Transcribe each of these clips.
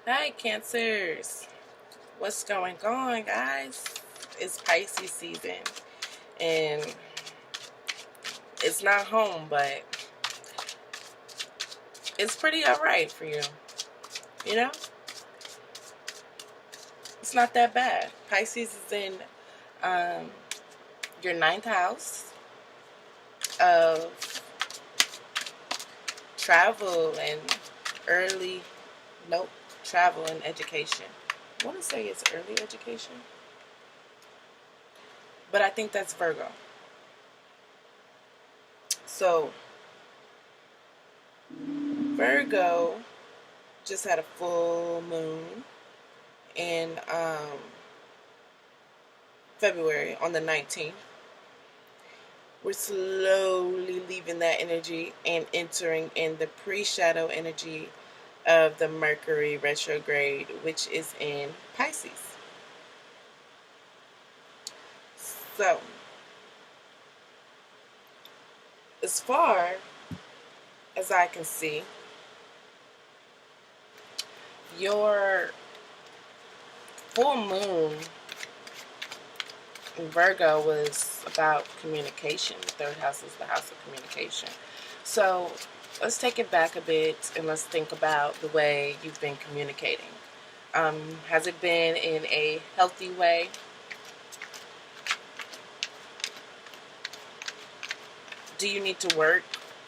Hi, Cancers. What's going on, guys? It's Pisces season, and it's not home, but it's pretty alright for you. You know, it's not that bad. Pisces is in um, your ninth house of travel and early, nope, travel and education. I want to say it's early education, but I think that's Virgo. So, Virgo just had a full moon in February on the 19th. We're slowly leaving that energy and entering in the pre-shadow energy of the Mercury retrograde, which is in Pisces. So, as far as I can see, your full moon in Virgo was about communication. The third house is the house of communication. So let's take it back a bit and let's think about the way you've been communicating. Has it been in a healthy way? Do you need to work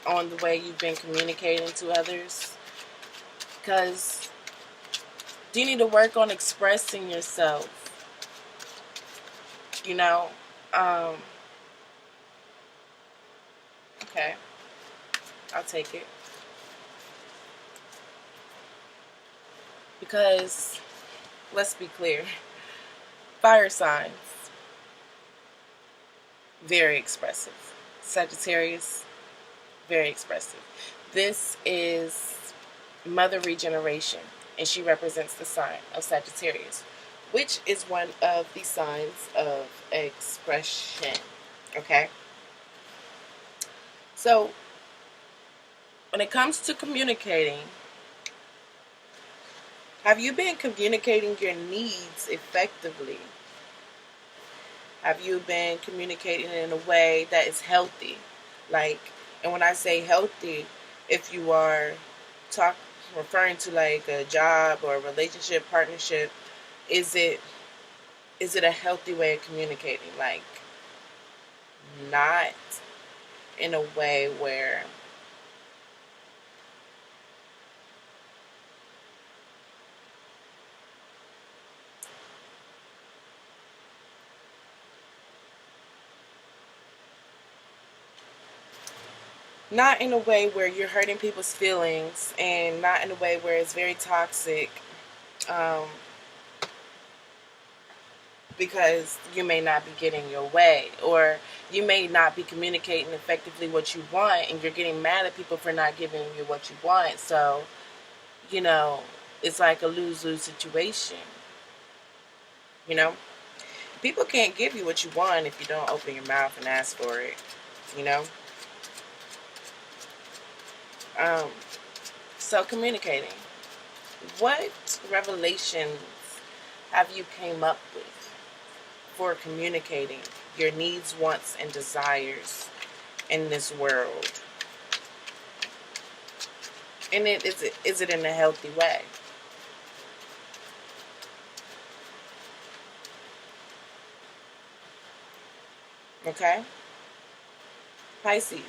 on the way you've been communicating to others? Because do you need to work on expressing yourself? You know, um, okay, I'll take it. Because let's be clear, fire signs, very expressive. Sagittarius, very expressive. This is Mother Regeneration, and she represents the sign of Sagittarius, which is one of the signs of expression. Okay? So, when it comes to communicating, have you been communicating your needs effectively? Have you been communicating in a way that is healthy? Like, and when I say healthy, if you are talk referring to like a job or a relationship, partnership, is it a healthy way of communicating? Like, not in a way where not in a way where you're hurting people's feelings, and not in a way where it's very toxic, um, because you may not be getting your way, or you may not be communicating effectively what you want, and you're getting mad at people for not giving you what you want. So, you know, it's like a lose-lose situation. You know, people can't give you what you want if you don't open your mouth and ask for it. You know, um, so communicating. What revelations have you came up with for communicating your needs, wants, and desires in this world? And is it in a healthy way? Okay, Pisces.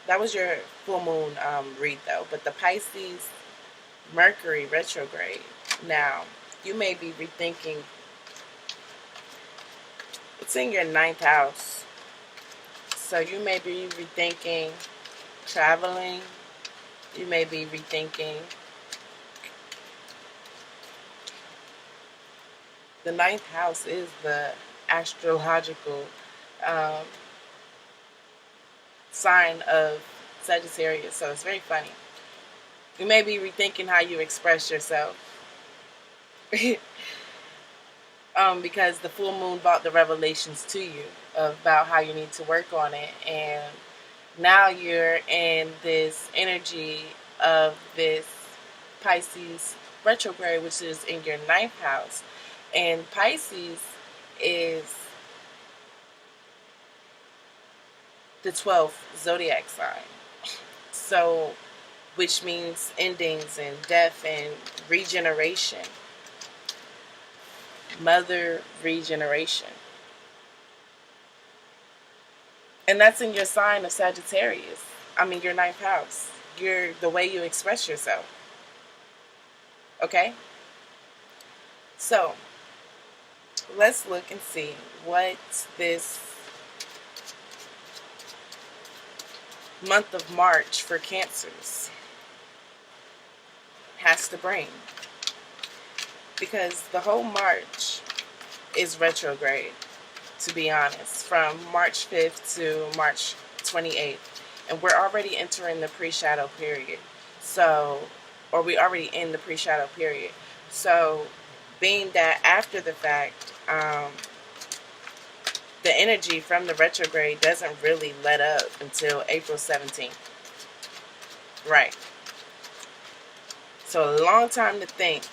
That was your full moon read though, but the Pisces Mercury retrograde. Now, you may be rethinking. It's in your ninth house, so you may be rethinking traveling. You may be rethinking. The ninth house is the astrological um, sign of Sagittarius, so it's very funny. You may be rethinking how you express yourself. Because the full moon brought the revelations to you about how you need to work on it, and now you're in this energy of this Pisces retrograde, which is in your ninth house. And Pisces is the 12th zodiac sign. So, which means endings and death and regeneration. Mother regeneration. And that's in your sign of Sagittarius. I mean, your ninth house. The way you express yourself. Okay? So, let's look and see what this month of March for Cancers has to bring. Because the whole March is retrograde, to be honest, from March 5th to March 28th. And we're already entering the pre-shadow period. So, or we already in the pre-shadow period. So, being that after the fact, the energy from the retrograde doesn't really let up until April 17th. Right. So, a long time to think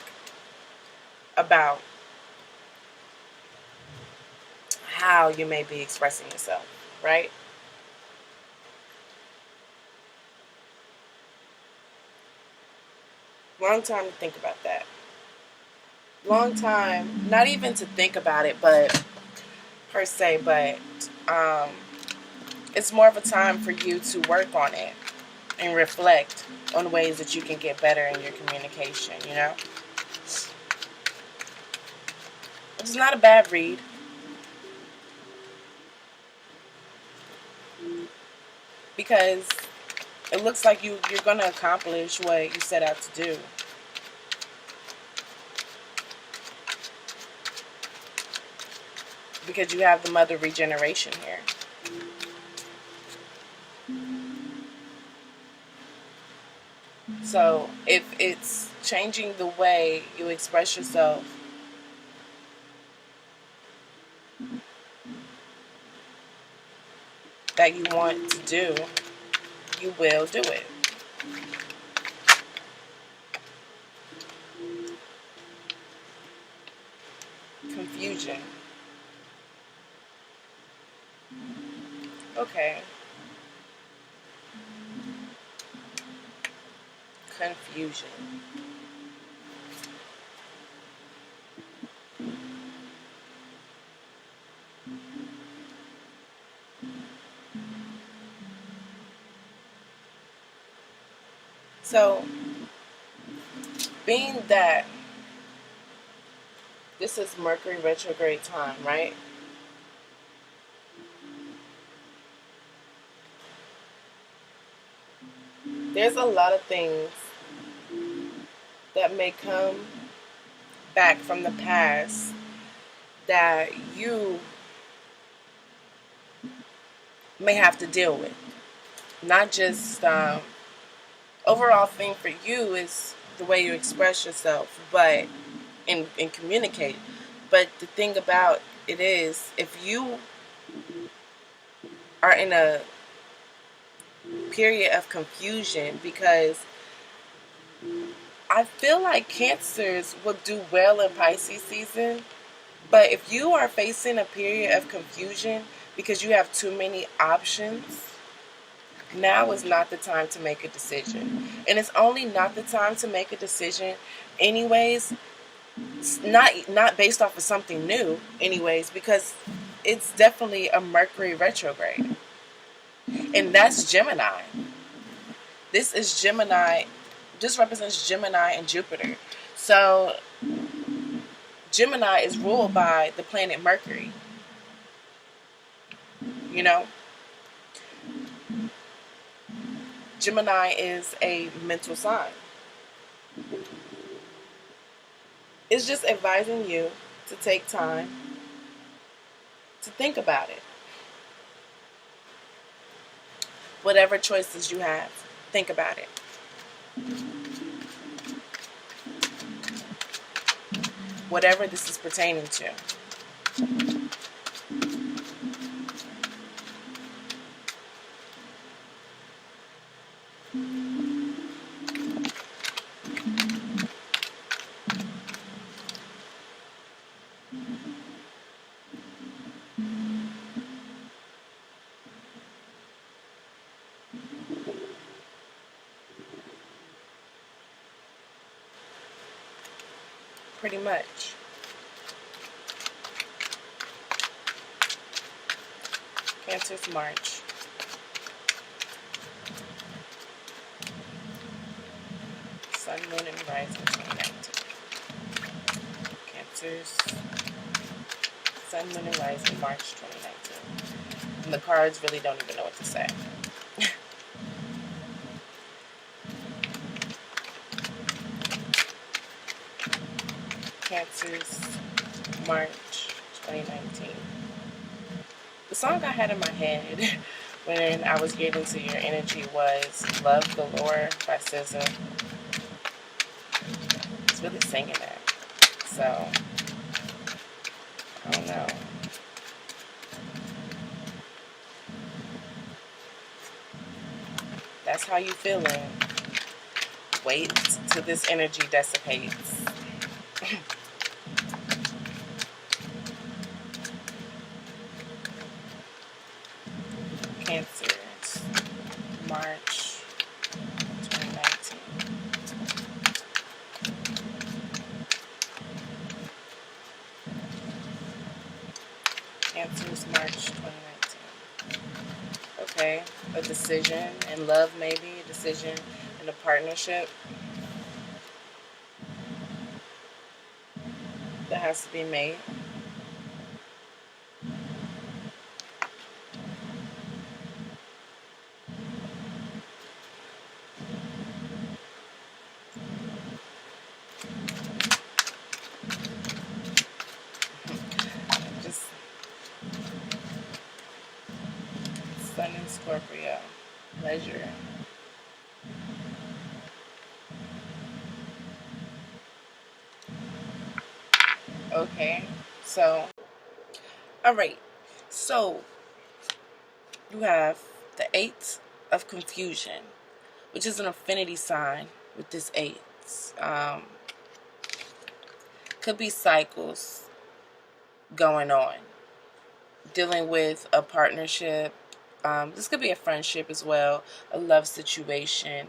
about how you may be expressing yourself, right? Long time to think about that. Long time, not even to think about it, but per se, but it's more of a time for you to work on it and reflect on ways that you can get better in your communication, you know? It's not a bad read. Because it looks like you're going to accomplish what you set out to do. Because you have the mother regeneration here. So if it's changing the way you express yourself, that you want to do, you will do it. Confusion. Okay. Confusion. So, being that this is Mercury retrograde time, right? There's a lot of things that may come back from the past that you may have to deal with. Not just overall thing for you is the way you express yourself, but and communicate. But the thing about it is, if you are in a period of confusion, because I feel like Cancers will do well in Pisces season, but if you are facing a period of confusion because you have too many options, now is not the time to make a decision. And it's only not the time to make a decision anyways, not based off of something new anyways, because it's definitely a Mercury retrograde. And that's Gemini. This is Gemini. This represents Gemini and Jupiter. So Gemini is ruled by the planet Mercury. You know? Gemini is a mental sign. It's just advising you to take time to think about it. Whatever choices you have, think about it. Whatever this is pertaining to. pretty much. Cancer's March. Sun, Moon, and Rising 2019. Cancer's Sun, Moon, and Rising March 2019. And the cards really don't even know what to say. Cancer's March 2019. The song I had in my head when I was getting to your energy was Love Galore by SZA. It's really singing that. So, I don't know. That's how you feeling. Wait till this energy dissipates. Cancer, March 2019. Cancer's March 2019. Okay, a decision in love, maybe a decision in a partnership that has to be made. Just Sun in Scorpio, pleasure. Okay, so, alright, so you have the Eight of Confusion, which is an affinity sign with this eight. Could be cycles going on, dealing with a partnership. This could be a friendship as well, a love situation.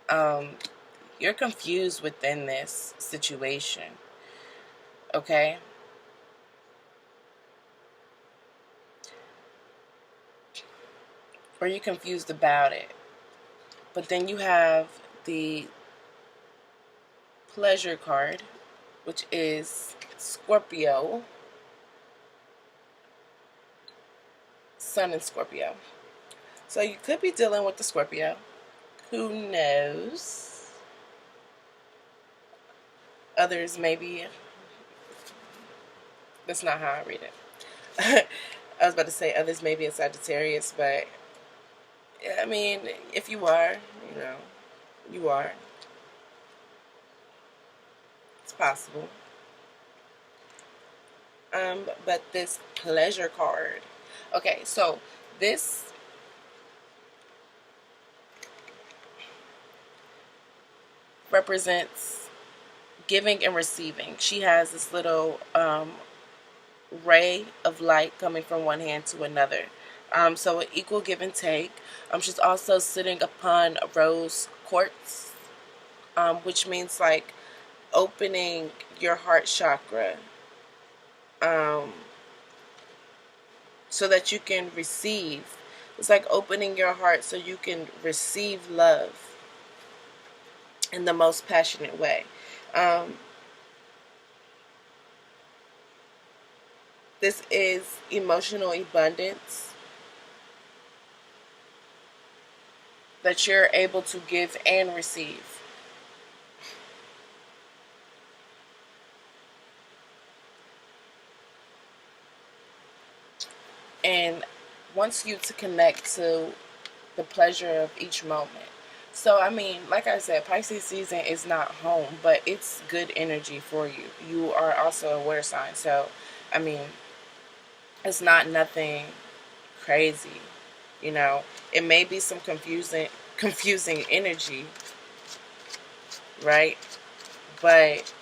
You're confused within this situation, okay? Or you're confused about it. But then you have the pleasure card, which is Scorpio, Sun in Scorpio. So you could be dealing with the Scorpio. Who knows? Others maybe. That's not how I read it. I was about to say others maybe a Sagittarius, but I mean, if you are, you know, you are. It's possible. But this pleasure card. Okay, so this represents giving and receiving. She has this little ray of light coming from one hand to another. So an equal give and take. She's also sitting upon a rose quartz, which means like opening your heart chakra, so that you can receive. It's like opening your heart so you can receive love in the most passionate way. This is emotional abundance that you're able to give and receive. And wants you to connect to the pleasure of each moment. So, I mean, like I said, Pisces season is not home, but it's good energy for you. You are also a water sign, so, I mean, it's not nothing crazy, you know. It may be some confusing energy, right? But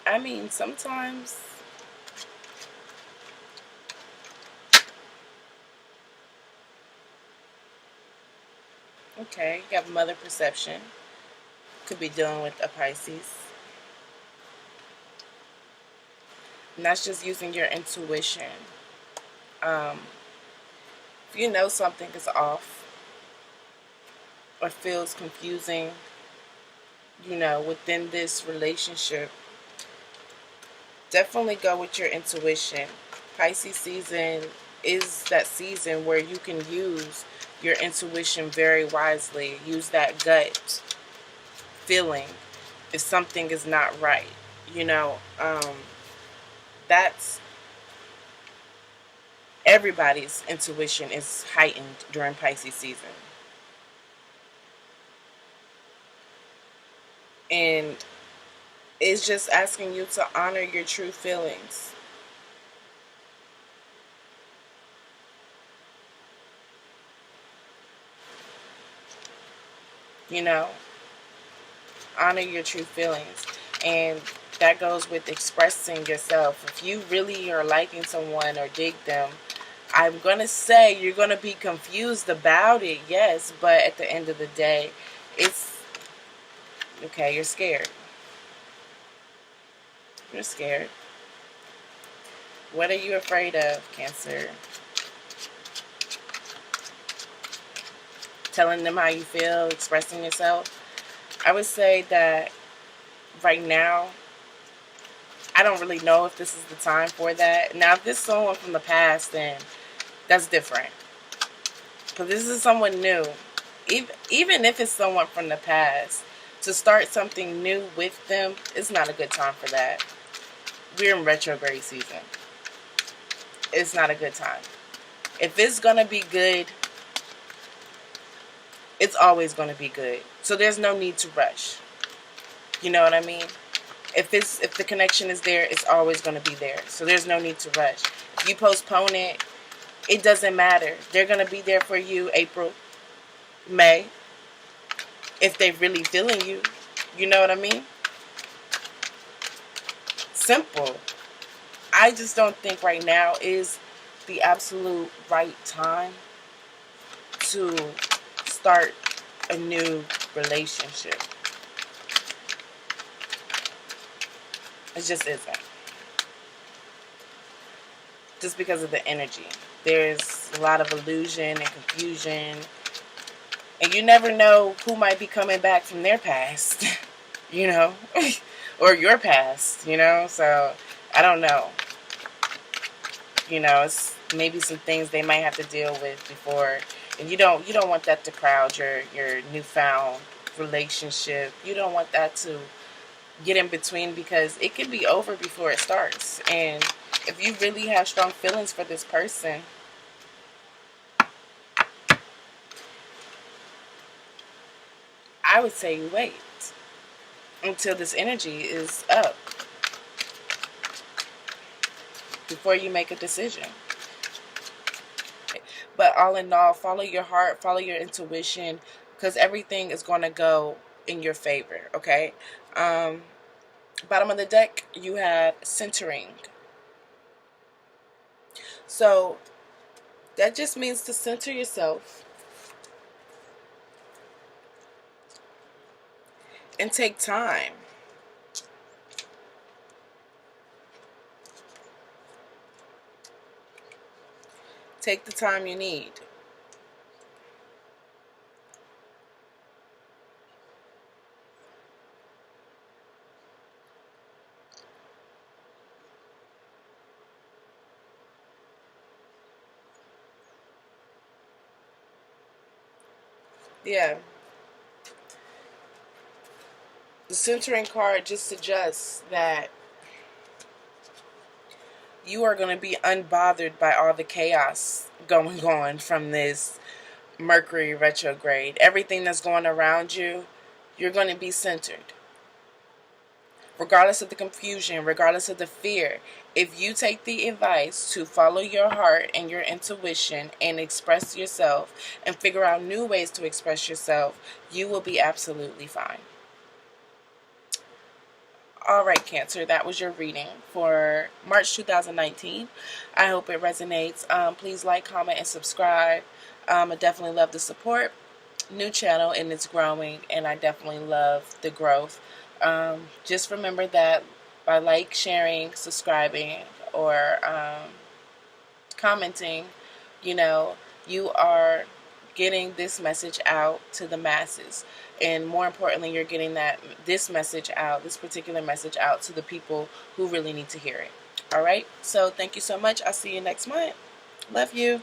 I mean, sometimes Okay, you have mother perception. Could be dealing with a Pisces. And that's just using your intuition. Um, if you know something is off or feels confusing, within this relationship, definitely go with your intuition. Pisces season is that season where you can use your intuition very wisely. Use that gut feeling if something is not right. You know, that's everybody's intuition is heightened during Pisces season. And it's just asking you to honor your true feelings. You know, honor your true feelings. And that goes with expressing yourself. If you really are liking someone or dig them, I'm going to say you're going to be confused about it, yes, but at the end of the day, it's okay, you're scared. You're scared. What are you afraid of, Cancer? Telling them how you feel, expressing yourself. I would say that right now, I don't really know if this is the time for that. Now, if this is someone from the past, then that's different. But this is someone new. Even if it's someone from the past, to start something new with them, it's not a good time for that. We're in retrograde season. It's not a good time. If it's going to be good, it's always going to be good. So there's no need to rush. You know what I mean? If the connection is there, it's always going to be there. So there's no need to rush. If you postpone it, it doesn't matter. They're going to be there for you April, May, if they're really feeling you. You know what I mean? Simple. I just don't think right now is the absolute right time to start a new relationship. It just isn't. Just because of the energy. There's a lot of illusion and confusion. And you never know who might be coming back from their past, you know, or your past, So I don't know. It's maybe some things they might have to deal with before. And you don't want that to crowd your newfound relationship. You don't want that to get in between, because it could be over before it starts. And if you really have strong feelings for this person, I would say you wait until this energy is up before you make a decision. But all in all, follow your heart, follow your intuition, because everything is going to go in your favor, okay? Bottom of the deck, you have centering. So that just means to center yourself and take time. Take the time you need. Yeah. The centering card just suggests that you are going to be unbothered by all the chaos going on from this Mercury retrograde. Everything that's going around you, you're going to be centered. Regardless of the confusion, regardless of the fear, if you take the advice to follow your heart and your intuition and express yourself and figure out new ways to express yourself, you will be absolutely fine. All right, Cancer, that was your reading for March 2019. I hope it resonates. Please like, comment, and subscribe. I definitely love the support. new channel and it's growing, and I definitely love the growth. Just remember that by sharing, subscribing, or commenting, you know, you are getting this message out to the masses. And more importantly, you're getting this message out, this particular message out to the people who really need to hear it. All right. So thank you so much. I'll see you next month. Love you.